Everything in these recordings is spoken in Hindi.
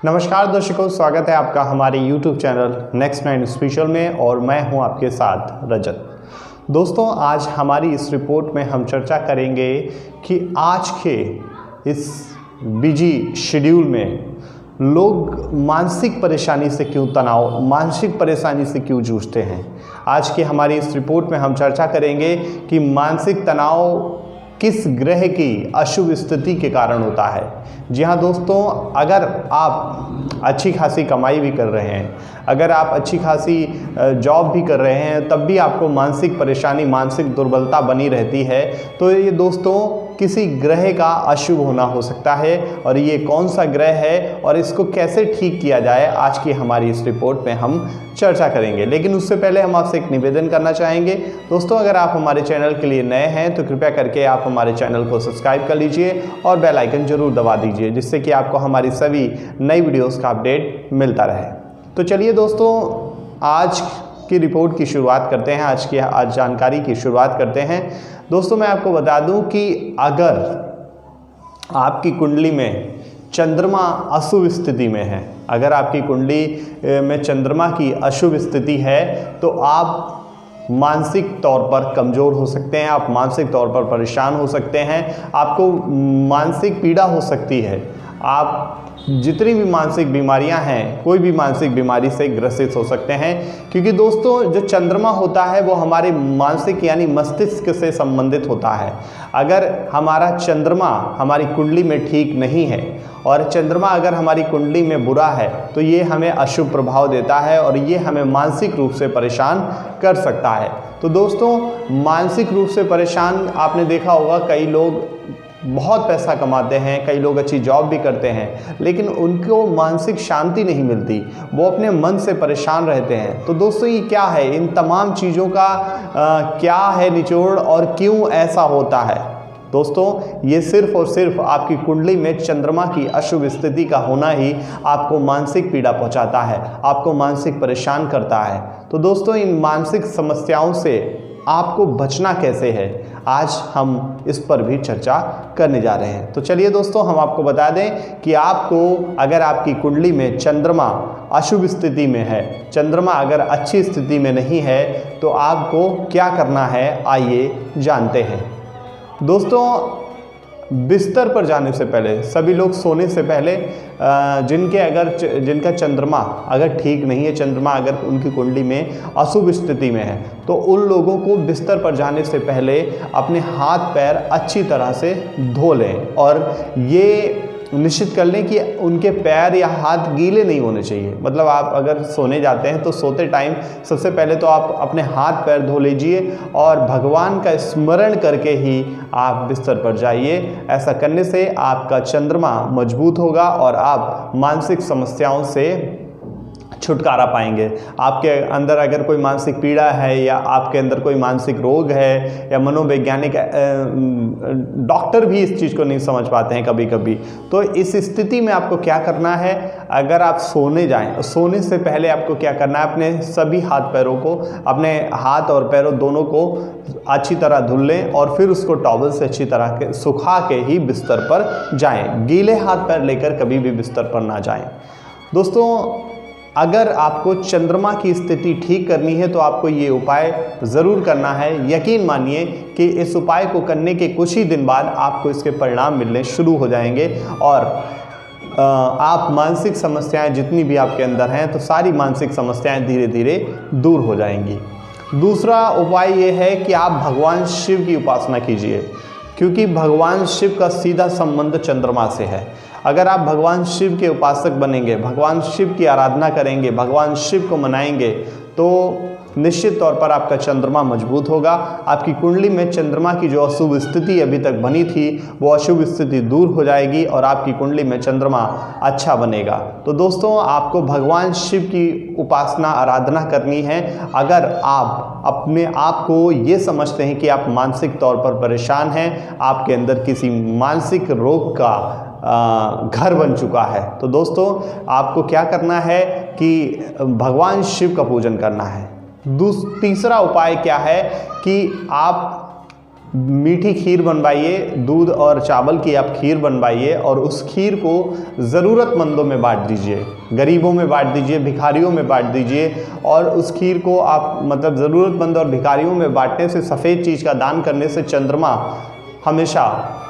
नमस्कार दर्शकों, स्वागत है आपका हमारे YouTube चैनल नेक्स्ट 9 स्पेशल में और मैं हूं आपके साथ रजत। दोस्तों, आज हमारी इस रिपोर्ट में हम चर्चा करेंगे कि आज के इस बिजी शेड्यूल में लोग मानसिक परेशानी से क्यों मानसिक परेशानी से क्यों जूझते हैं। आज की हमारी इस रिपोर्ट में हम चर्चा करेंगे कि मानसिक तनाव किस ग्रह की अशुभ स्थिति के कारण होता है। जी हाँ दोस्तों, अगर आप अच्छी खासी कमाई भी कर रहे हैं, अगर आप अच्छी खासी जॉब भी कर रहे हैं, तब भी आपको मानसिक परेशानी, मानसिक दुर्बलता बनी रहती है, तो ये दोस्तों किसी ग्रह का अशुभ होना हो सकता है। और ये कौन सा ग्रह है और इसको कैसे ठीक किया जाए, आज की हमारी इस रिपोर्ट में हम चर्चा करेंगे। लेकिन उससे पहले हम आपसे एक निवेदन करना चाहेंगे। दोस्तों, अगर आप हमारे चैनल के लिए नए हैं तो कृपया करके आप हमारे चैनल को सब्सक्राइब कर लीजिए और बेल आइकन जरूर दबा दीजिए, जिससे कि आपको हमारी सभी नई वीडियोस का अपडेट मिलता रहे। तो चलिए दोस्तों, आज की रिपोर्ट की शुरुआत करते हैं, आज जानकारी की शुरुआत करते हैं। दोस्तों, मैं आपको बता दूं कि अगर आपकी कुंडली में चंद्रमा अशुभ स्थिति में है, अगर आपकी कुंडली में चंद्रमा की अशुभ स्थिति है, तो आप मानसिक तौर पर कमज़ोर हो सकते हैं, आप मानसिक तौर पर परेशान हो सकते हैं, आपको मानसिक पीड़ा हो सकती है। आप जितनी भी मानसिक बीमारियां हैं, कोई भी मानसिक बीमारी से ग्रसित हो सकते हैं, क्योंकि दोस्तों जो चंद्रमा होता है वो हमारे मानसिक यानी मस्तिष्क से संबंधित होता है। अगर हमारा चंद्रमा हमारी कुंडली में ठीक नहीं है और चंद्रमा अगर हमारी कुंडली में बुरा है, तो ये हमें अशुभ प्रभाव देता है और ये हमें मानसिक रूप से परेशान कर सकता है। तो दोस्तों, मानसिक रूप से परेशान आपने देखा होगा, कई लोग बहुत पैसा कमाते हैं, कई लोग अच्छी जॉब भी करते हैं, लेकिन उनको मानसिक शांति नहीं मिलती, वो अपने मन से परेशान रहते हैं। तो दोस्तों, ये क्या है, इन तमाम चीज़ों का क्या है निचोड़ और क्यों ऐसा होता है। दोस्तों, ये सिर्फ और सिर्फ आपकी कुंडली में चंद्रमा की अशुभ स्थिति का होना ही आपको मानसिक पीड़ा पहुंचाता है, आपको मानसिक परेशान करता है। तो दोस्तों, इन मानसिक समस्याओं से आपको बचना कैसे है, आज हम इस पर भी चर्चा करने जा रहे हैं। तो चलिए दोस्तों, हम आपको बता दें कि आपको अगर आपकी कुंडली में चंद्रमा अशुभ स्थिति में है, चंद्रमा अगर अच्छी स्थिति में नहीं है, तो आपको क्या करना है, आइए जानते हैं। दोस्तों, बिस्तर पर जाने से पहले, सभी लोग सोने से पहले जिनका चंद्रमा अगर ठीक नहीं है, चंद्रमा अगर उनकी कुंडली में अशुभ स्थिति में है, तो उन लोगों को बिस्तर पर जाने से पहले अपने हाथ पैर अच्छी तरह से धो लें और ये निश्चित कर लें कि उनके पैर या हाथ गीले नहीं होने चाहिए। मतलब आप अगर सोने जाते हैं तो सोते टाइम सबसे पहले तो आप अपने हाथ पैर धो लीजिए और भगवान का स्मरण करके ही आप बिस्तर पर जाइए। ऐसा करने से आपका चंद्रमा मजबूत होगा और आप मानसिक समस्याओं से छुटकारा पाएंगे। आपके अंदर अगर कोई मानसिक पीड़ा है या आपके अंदर कोई मानसिक रोग है या मनोवैज्ञानिक डॉक्टर भी इस चीज़ को नहीं समझ पाते हैं कभी कभी, तो इस स्थिति में आपको क्या करना है, अगर आप सोने जाएं, सोने से पहले आपको क्या करना है, अपने सभी हाथ पैरों को, अपने हाथ और पैरों दोनों को अच्छी तरह धुल लें और फिर उसको टॉवल से अच्छी तरह के सुखा के ही बिस्तर पर जाएं। गीले हाथ पैर लेकर कभी भी बिस्तर पर ना जाएं। दोस्तों, अगर आपको चंद्रमा की स्थिति ठीक करनी है तो आपको ये उपाय ज़रूर करना है। यकीन मानिए कि इस उपाय को करने के कुछ ही दिन बाद आपको इसके परिणाम मिलने शुरू हो जाएंगे और आप मानसिक समस्याएं जितनी भी आपके अंदर हैं, तो सारी मानसिक समस्याएं धीरे धीरे दूर हो जाएंगी। दूसरा उपाय ये है कि आप भगवान शिव की उपासना कीजिए, क्योंकि भगवान शिव का सीधा संबंध चंद्रमा से है। अगर आप भगवान शिव के उपासक बनेंगे, भगवान शिव की आराधना करेंगे, भगवान शिव को मनाएंगे, तो निश्चित तौर पर आपका चंद्रमा मजबूत होगा। आपकी कुंडली में चंद्रमा की जो अशुभ स्थिति अभी तक बनी थी, वो अशुभ स्थिति दूर हो जाएगी और आपकी कुंडली में चंद्रमा अच्छा बनेगा। तो दोस्तों, आपको भगवान शिव की उपासना, आराधना करनी है। अगर आप अपने आप को ये समझते हैं कि आप मानसिक तौर पर परेशान हैं, आपके अंदर किसी मानसिक रोग का घर बन चुका है, तो दोस्तों आपको क्या करना है कि भगवान शिव का पूजन करना है। तीसरा उपाय क्या है कि आप मीठी खीर बनवाइए, दूध और चावल की आप खीर बनवाइए और उस खीर को ज़रूरतमंदों में बांट दीजिए, गरीबों में बांट दीजिए, भिखारियों में बांट दीजिए। और उस खीर को आप मतलब ज़रूरतमंद और भिखारियों में बांटने से, सफ़ेद चीज़ का दान करने से चंद्रमा हमेशा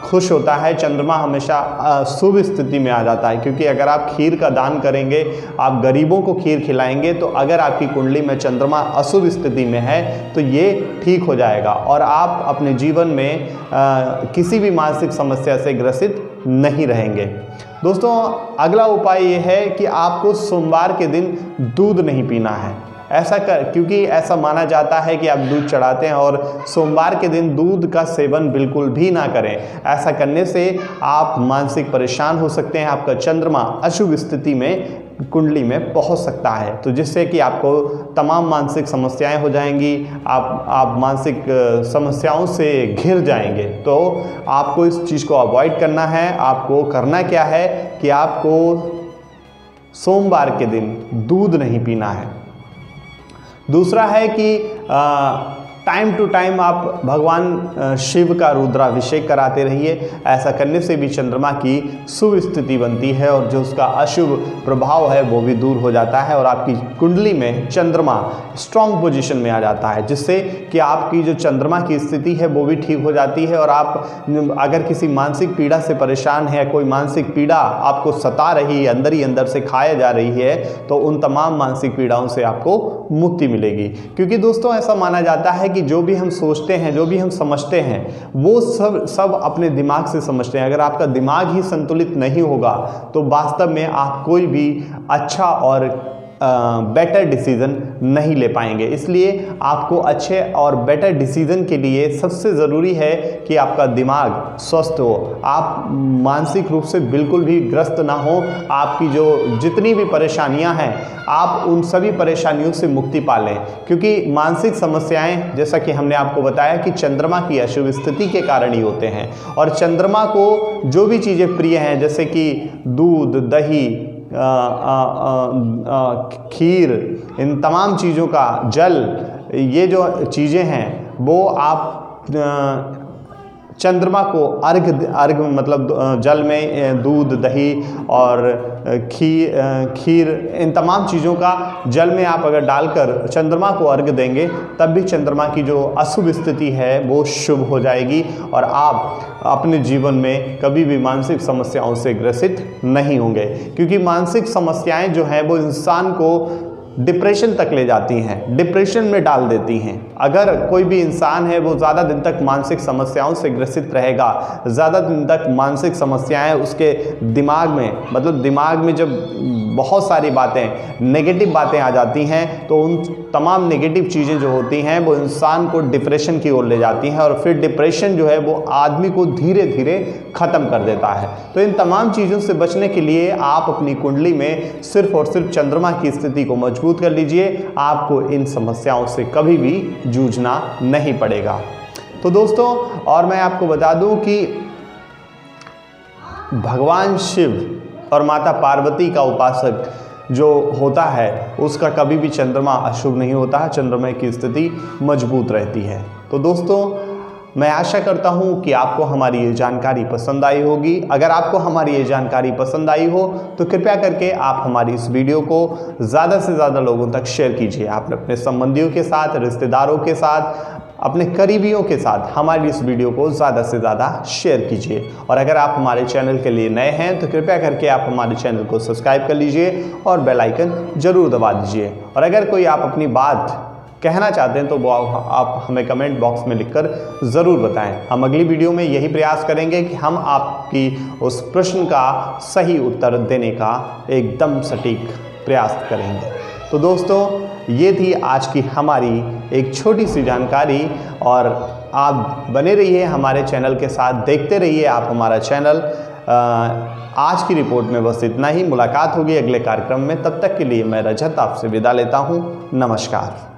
खुश होता है, चंद्रमा हमेशा शुभ स्थिति में आ जाता है। क्योंकि अगर आप खीर का दान करेंगे, आप गरीबों को खीर खिलाएंगे, तो अगर आपकी कुंडली में चंद्रमा अशुभ स्थिति में है तो ये ठीक हो जाएगा और आप अपने जीवन में किसी भी मानसिक समस्या से ग्रसित नहीं रहेंगे। दोस्तों, अगला उपाय ये है कि आपको सोमवार के दिन दूध नहीं पीना है। क्योंकि ऐसा माना जाता है कि आप दूध चढ़ाते हैं और सोमवार के दिन दूध का सेवन बिल्कुल भी ना करें। ऐसा करने से आप मानसिक परेशान हो सकते हैं, आपका चंद्रमा अशुभ स्थिति में कुंडली में पहुंच सकता है, तो जिससे कि आपको तमाम मानसिक समस्याएं हो जाएंगी, आप मानसिक समस्याओं से घिर जाएंगे। तो आपको इस चीज़ को अवॉइड करना है। आपको करना क्या है कि आपको सोमवार के दिन दूध नहीं पीना है। दूसरा है कि टाइम टू टाइम आप भगवान शिव का रुद्राभिषेक कराते रहिए। ऐसा करने से भी चंद्रमा की शुभ स्थिति बनती है और जो उसका अशुभ प्रभाव है वो भी दूर हो जाता है और आपकी कुंडली में चंद्रमा स्ट्रॉन्ग पोजीशन में आ जाता है, जिससे कि आपकी जो चंद्रमा की स्थिति है वो भी ठीक हो जाती है। और आप अगर किसी मानसिक पीड़ा से परेशान है, कोई मानसिक पीड़ा आपको सता रही है, अंदर ही अंदर से खाया जा रही है, तो उन तमाम मानसिक पीड़ाओं से आपको मुक्ति मिलेगी। क्योंकि दोस्तों, ऐसा माना जाता है कि जो भी हम सोचते हैं, जो भी हम समझते हैं, वो सब अपने दिमाग से समझते हैं। अगर आपका दिमाग ही संतुलित नहीं होगा तो वास्तव में आप कोई भी अच्छा और बेटर डिसीज़न नहीं ले पाएंगे। इसलिए आपको अच्छे और बेटर डिसीज़न के लिए सबसे ज़रूरी है कि आपका दिमाग स्वस्थ हो, आप मानसिक रूप से बिल्कुल भी ग्रस्त ना हो। आपकी जो जितनी भी परेशानियां हैं, आप उन सभी परेशानियों से मुक्ति पा लें। क्योंकि मानसिक समस्याएं, जैसा कि हमने आपको बताया, कि चंद्रमा की अशुभ स्थिति के कारण ही होते हैं। और चंद्रमा को जो भी चीज़ें प्रिय हैं, जैसे कि दूध, दही, खीर, इन तमाम चीज़ों का, जल, ये जो चीज़ें हैं वो आप चंद्रमा को अर्घ मतलब जल में दूध, दही और खीर, इन तमाम चीज़ों का जल में आप अगर डालकर चंद्रमा को अर्घ देंगे, तब भी चंद्रमा की जो अशुभ स्थिति है वो शुभ हो जाएगी और आप अपने जीवन में कभी भी मानसिक समस्याओं से ग्रसित नहीं होंगे। क्योंकि मानसिक समस्याएं जो हैं वो इंसान को डिप्रेशन तक ले जाती हैं, डिप्रेशन में डाल देती हैं। अगर कोई भी इंसान है वो ज़्यादा दिन तक मानसिक समस्याओं से ग्रसित रहेगा, ज़्यादा दिन तक मानसिक समस्याएं उसके दिमाग में, मतलब दिमाग में जब बहुत सारी बातें, नेगेटिव बातें आ जाती हैं, तो उन तमाम नेगेटिव चीज़ें जो होती हैं वो इंसान को डिप्रेशन की ओर ले जाती हैं और फिर डिप्रेशन जो है वो आदमी को धीरे धीरे ख़त्म कर देता है। तो इन तमाम चीज़ों से बचने के लिए आप अपनी कुंडली में सिर्फ और सिर्फ चंद्रमा की स्थिति को मजबूत कर लीजिए। आपको इन समस्याओं से कभी भी जूझना नहीं पड़ेगा। तो दोस्तों, और मैं आपको बता दूं कि भगवान शिव और माता पार्वती का उपासक जो होता है उसका कभी भी चंद्रमा अशुभ नहीं होता है, चंद्रमा की स्थिति मजबूत रहती है। तो दोस्तों, मैं आशा करता हूं कि आपको हमारी ये जानकारी पसंद आई होगी। अगर आपको हमारी ये जानकारी पसंद आई हो तो कृपया करके आप हमारी इस वीडियो को ज़्यादा से ज़्यादा लोगों तक शेयर कीजिए। आप अपने संबंधियों के साथ, रिश्तेदारों के साथ, अपने करीबियों के साथ हमारी इस वीडियो को ज़्यादा से ज़्यादा शेयर कीजिए। और अगर आप हमारे चैनल के लिए नए हैं तो कृपया करके आप हमारे चैनल को सब्सक्राइब कर लीजिए और बेल आइकन ज़रूर दबा दीजिए। और अगर कोई आप अपनी बात कहना चाहते हैं तो वो आप हमें कमेंट बॉक्स में लिखकर ज़रूर बताएं। हम अगली वीडियो में यही प्रयास करेंगे कि हम आपकी उस प्रश्न का सही उत्तर देने का एकदम सटीक प्रयास करेंगे। तो दोस्तों, ये थी आज की हमारी एक छोटी सी जानकारी और आप बने रहिए हमारे चैनल के साथ, देखते रहिए आप हमारा चैनल। आज की रिपोर्ट में बस इतना ही। मुलाकात होगी अगले कार्यक्रम में। तब तक के लिए मैं रजत आपसे विदा लेता हूँ। नमस्कार।